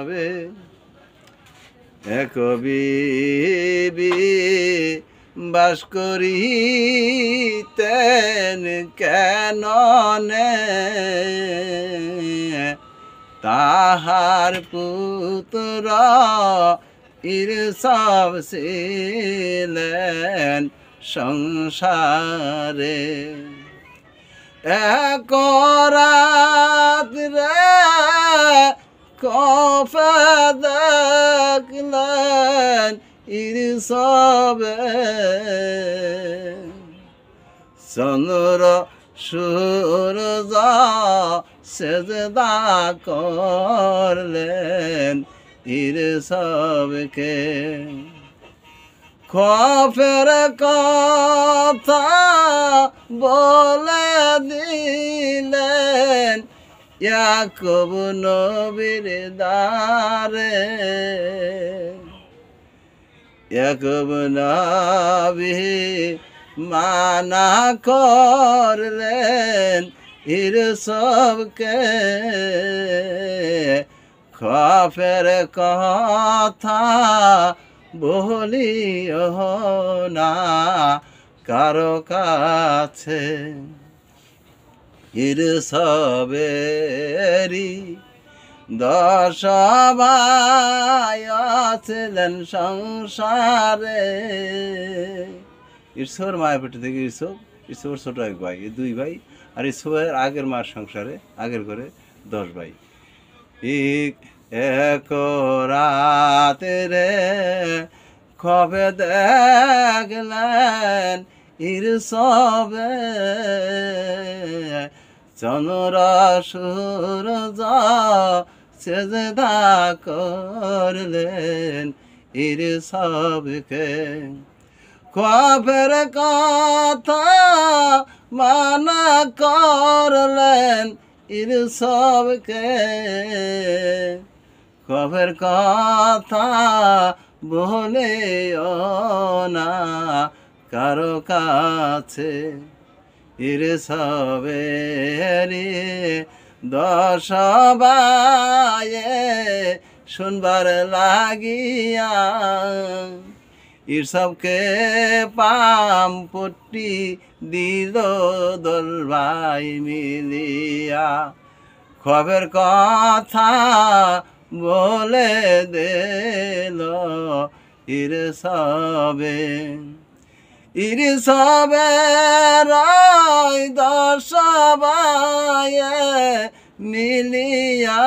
সবে কবি বাস করিতেন কেননে তাহার পুত্র ঈর্ষব ছিলেন সংসারে এক রাত রে কফে দেখলেন ঈর্ষবে চন্দ্র সূর্য সেজদা করলেন ঈর্ষবকে খফের কথা বলে দিলেন ইয়াকুব নবীর দ্বারে ইয়াকুব নবী মানা করলেন ঈর্ষবকে খফের কথা বলিও না কারো কাছে ঈর্ষবেরি 10 ভাই ছিলেন সংসারে ঈর্ষর মায়ের পেটে থেকে ঈর্ষর ছোট এক ভাই, 2 ভাই, আর ঈর্ষের আগের মার সংসারে আগের ঘরে 10 ভাই। এক রাতে রে খবে দেখলেন ঈর্ষবে চন্দ্র সূর্য সেজদা করলেন ঈর্ষবকে খফের কথা মানা করলেন ঈর্ষবকে খফের কথা বলেও না কারো কাছে ঈর্ষবেরি 10 ভাইয়ে শুনবার লাগিয়া ঈর্ষবকে পামপট্টি দিল 10 ভাই মিলিয়া খবর কথা বলে দিল ঈর্ষবে ঈর্ষবের 10 ভাইয়ে মিলিয়া